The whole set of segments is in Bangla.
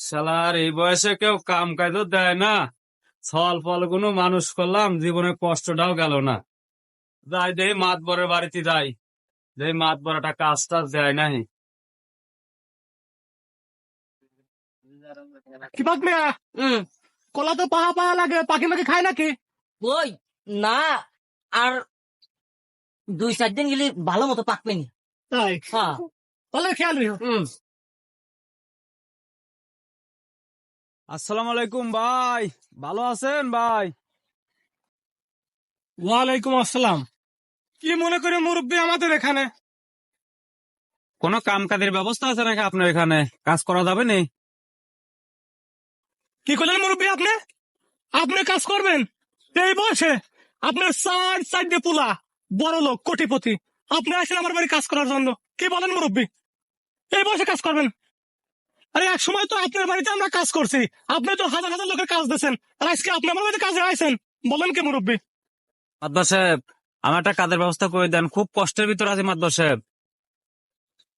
শালার এই বয়সে কেউ কাম কাজ দেয় না। ছল ফল কোনো মানুষ করলাম, জীবনে কষ্টটাও গেল না। যাই দেই মাতবরের বাড়িতে যাই, দেই মাতবর একটা কাজ টাজ দেয় নাই। কি পাক মিয়া? হুম। কলা তো পাহা পাহা লাগে, পাখি মাখি খায় নাকি? ওই না, আর 2-4 দিন গেলে ভালো মতো পাকবে নি। তাই হ্যাঁ। তাহলে খেয়াল রিও। আসসালামু আলাইকুম ভাই, ভালো আছেন ভাই? ওয়ালাইকুম আসসালাম। কি মনে করে মুরব্বী আমাদের এখানে? কোনো কাম কাজের ব্যবস্থা আছে নাকি আপনার এখানে? কাজ করা যাবে নি? কি করলেন মুরব্বী আপনি? আপনি কাজ করবেন এই বয়সে? আপনার সাইড দিয়ে পুলা বড় লোক কোটিপতি, আপনি আসেন আমার বাড়ি কাজ করার জন্য? কি বলেন মুরব্বী, এই বয়সে কাজ করবেন? আরে এক সময় তো আপনার বাড়িতে আমরা কাজ করছি, আপনি তো হাজার হাজার লোকের কাজ দিয়েছেন, আর আজকে আপনি আমার বাড়িতে কাজে আইছেন? বলেন কি মুরব্বী? মাতবর সাহেব, আমার একটা কাজের ব্যবস্থা করে দেন, খুব কষ্টের ভিতর আছে মাতবর সাহেব।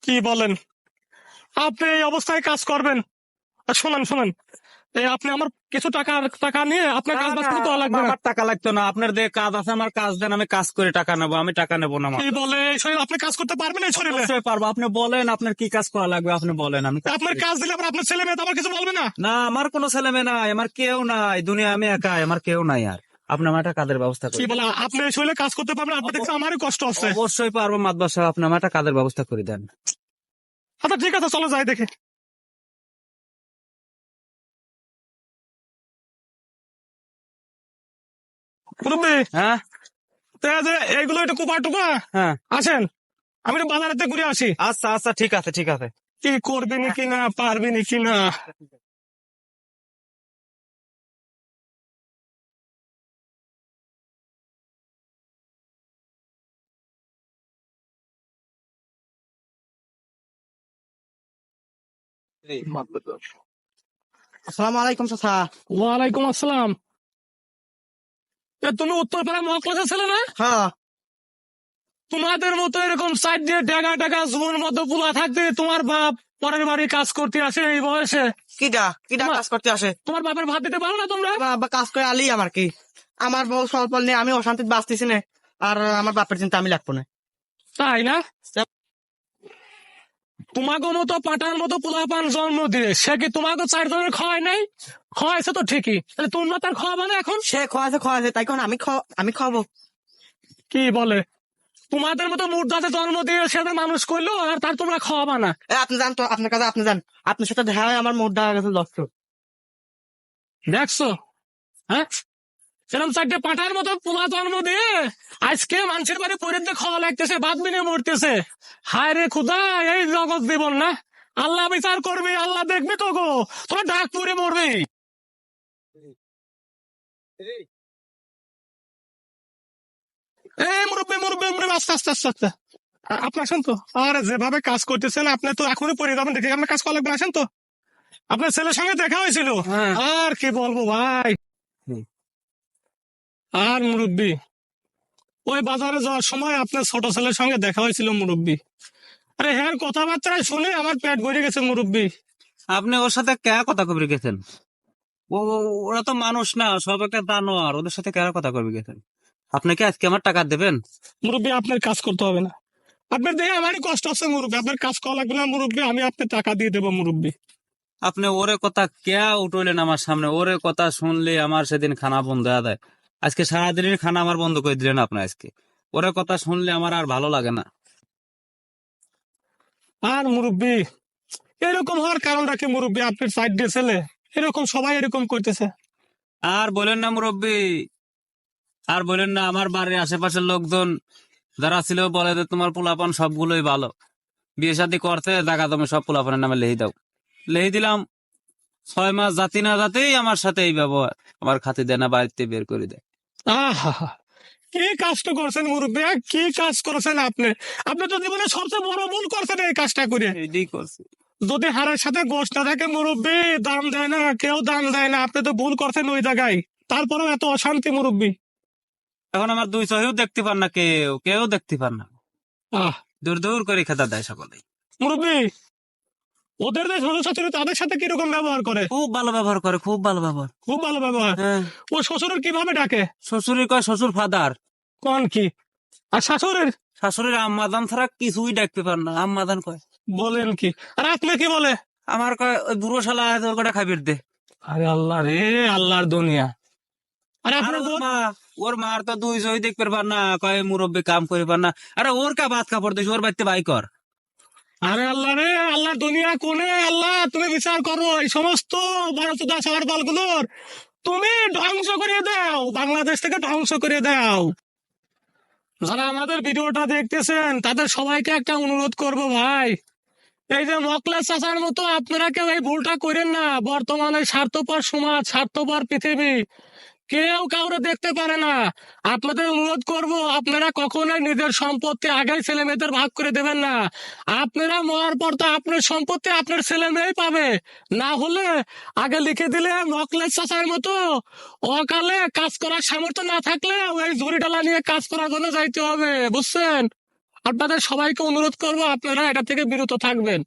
কি বলেন, আপনি এই অবস্থায় কাজ করবেন? আর শোনেন শোনেন, এই আপনি আমার কিছু টাকা নিয়ে আপনার কাজ বাজ করা লাগবে না। আমার টাকা লাগতো না, আপনার দিয়ে কাজ আছে, আমার কাজ দেন, আমি কাজ করে টাকা নেবো। আমি টাকা নেবো না। কি বলে এই শরীরে আপনি কাজ করতে পারবেন এই শরীরে? অবশ্যই পারবো, আপনি বলেন আপনার কি কাজ করা লাগবে, আপনি বলেন আমি আপনার কাজ দিলে আবার আপনার ছেলে মেয়ে তো আমার কিছু বলবে না? না, আমার কোনো ছেলে মেয়ে নাই, আমার কেউ নাই দুনিয়া, আমি একাই, আমার কেউ নাই। আর আপনি আমার একটা কাজের ব্যবস্থা কি করেন। বলে আপনি এই শরীরে কাজ করতে পারবেন? আপনি দেখছি আমারই কষ্ট হচ্ছে। অবশ্যই পারবো মাতবর সাহেব, আপনি আমার একটা কাজের ব্যবস্থা করে দেন। আচ্ছা ঠিক আছে, চলো যাই দেখে। মুরব্বী, হ্যাঁ তো এই যে এইগুলো একটু কুপা টুপা হ্যাঁ, আসেন, আমি একটু বাজারেতে ঘুরে আসি। আচ্ছা আচ্ছা, ঠিক আছে ঠিক আছে। কি করবি নাকি না পারবি নাকি না? আসসালামু আলাইকুম চাচা। ওয়ালাইকুম আসসালাম। তুমি উত্তরপাড়া মহকুমার ছেলে না? হ্যাঁ। তোমাদের মতো এরকম সাইড দিয়ে টাকা টাকা জুমের মতো পুলা থাকতে তোমার বাপ পরের বাড়ি কাজ করতে আসে এই বয়সে? কিটা কিটা কাজ করতে আসে? তোমার বাপের ভাত দিতে পারো না তোমরা? বা কাজ করে আলি আমার কি? আমার বউ স্বল্প নিয়ে আমি অশান্তিতে বাঁচতেছি না, আর আমার বাপের চিন্তা আমি লাগবো না। তাই না? তোমাকে মতো পাটার মতো পোলাপান জন্ম দিয়ে সে কি তোমাকে 4 জনের খাওয়াই নাই? খাওয়াইছে তো ঠিকই, তাহলে তোমরা তার খাওয়াবে না এখন? সে খোয়াছে তাই কোন আমি খাবো? কি বলে, তোমাদের মতো মুর্দাতে জন্ম দিয়ে সে মানুষ করলো আর তার তোমরা খাওয়াবা না? আপনি যান তো, আপনার কাছে আপনি যান, আপনার সাথে দেখা হয় আমার মোট দেখা গেছে লক্ষ্য। দেখছো? হ্যাঁ, সেরকম 4টে পাঠার মতো পোলা জন্ম দিয়ে আজকে মানুষের বাড়ি পরিতে খাওয়া লাগতেছে, বাদ বিনে মরতেছে। হায় রে খুদা, এই জগৎ জীবন না? আল্লাহ বিচার করবে, আল্লাহ দেখবে তো গো, তোরা ডাক পরে মরবে। এই মুরব্বী মুরব্বী মুরব্বী, আস্তে আস্তে আস্তে আস্তে আপনি আসেন তো। আর যেভাবে কাজ করতেছেন আপনি তো এখনই পরে যাবেন, দেখে আপনার কাজ করা লাগবে। আসেন তো, আপনার ছেলের সঙ্গে দেখা হয়েছিল। হ্যাঁ। আর কি বলবো ভাই। আর মুরব্বী, ওই বাজারে যাওয়ার সময় আপনার ছোট ছেলের সঙ্গে দেখা হয়েছিল মুরব্বী। আরে হ্যাঁ, কথাবার্তা শুনে আমার পেট ভরে গেছে মুরব্বী। আপনি ওর সাথে কে কথা কবে গেছেন? ওরা তো মানুষ না, সব একটা দানোয়ার, ওদের সাথে কে কথা কবে গেছেন? আপনি কি আজকে আমার টাকা দেবেন? মুরব্বী আপনার কাজ করতে হবে না, আপনার দেখে আমারই কষ্ট হচ্ছে মুরব্বী, আপনার কাজ করা লাগবে না মুরব্বী, আমি আপনার টাকা দিয়ে দেবো মুরব্বী। আপনি ওরে কথা কে উঠলেন আমার সামনে? ওরে কথা শুনলে আমার সেদিন খানা বন্ধ হয়ে যায়। আজকে সারাদিনের খানা আমার বন্ধ করে দিলেন আপনি আজকে। ওরে কথা শুনলে আমার আর ভালো লাগে না। আর মুরব্বী, এরকম হওয়ার কারণটা কি মুরব্বী? আপনার সাইড দিয়ে ছেলে এরকম, সবাই এরকম করতেছে। আর বলেন না মুরব্বী, আর বলেন না। আমার বাড়ির আশেপাশের লোকজন যারা ছিল বলে যে তোমার পোলাপান সবগুলোই ভালো, বিয়ে শাদী করতে জায়গা তুমি সব পোলাপানের নামে লিখে দাও। লিখে দিলাম, 6 মাস জাতি না জাতেই আমার সাথে এই ব্যবহার, আমার খাতি দেয় না, বাড়িতে বের করে দেয়। আহা, কি কাজটা করছেন মুরব্বী, কি কাজ করেছেন আপনি? আপনি তো জীবনে সবচেয়ে বড় ভুল করছেন এই কাজটা করে। এইটাই করছি। যদি হাড়ের সাথে গোষ্ঠ না থাকে মুরব্বী, দাম দেয় না, কেউ দাম দেয় না, আপনি তো ভুল করছেন ওই জায়গায়, তারপরেও এত অশান্তি মুরব্বী। এখন আমার 2 চোখেও দেখতে পান না, কেউ কেউ দেখতে পান না, আহ দূর দূর করে খেতা দেয় সকলে। মুরব্বী, ওদের যে শ্বশুর শাশুড়ি তাদের সাথে কিরকম ব্যবহার করে? খুব ভালো ব্যবহার করে, খুব ভালো ব্যবহার। খুব ভালো ব্যবহার। হ্যাঁ, ও শ্বশুরের কিভাবে ডাকে? শ্বশুরের কয় শ্বশুর ফাদার, কোন কি? আর শাশুড়ির? শাশুড়ির আম্মাদান ছাড়া কিছুই ডাকতে পার না, আম্মাদান কয়। বলেন কি? আর আপনি কি বলে? আমার কয় ওই বুড়ো শালা আছে, ওর কটা খাবির দে। আরে আল্লাহ রে, আল্লাহর দুনিয়া। আর আর আপনার ওর বোন? মা, ওর মার তো দুই চোখ দেখতে পার না, কয় মুরব্বী কাম করে পার না। আরে ওর কা ভাত কাপড় দিস, ওর বাড়িতে বাই কর। আরে আল্লাহ রে, আল্লাহর দুনিয়া কোনে? আল্লাহ তুমি বিচার করো এই সমস্ত বড় চোদা সবার বালগুলোর, তুমি ধ্বংস করে দাও, বাংলাদেশ থেকে ধ্বংস করে দাও। যারা আমাদের ভিডিওটা দেখতেছেন তাদের সবাইকে একটা অনুরোধ করব ভাই, এই যে মকলেস চাচার মতো আপনারা কেউ এই ভুলটা করেন না। বর্তমানে স্বার্থপর সমাজ, স্বার্থপর পৃথিবী, কেউ কাউরে দেখতে পারে না। আপনাদের অনুরোধ করব, আপনারা কখনোই নিজের সম্পত্তি আগে ছেলে মেয়েদের ভাগ করে দেবেন না। আপনারা মরার পর তো আপনার সম্পত্তি আপনার ছেলে মেয়েই পাবে, না হলে আগে লিখে দিলে মকলেস চাচার মতো অকালে কাজ করার সামর্থ্য না থাকলে ওই ঝুড়ি ডালা নিয়ে কাজ করার জন্য যাইতে হবে, বুঝছেন? আপনাদের সবাইকে অনুরোধ করব আপনারা এটা থেকে বিরত থাকবেন।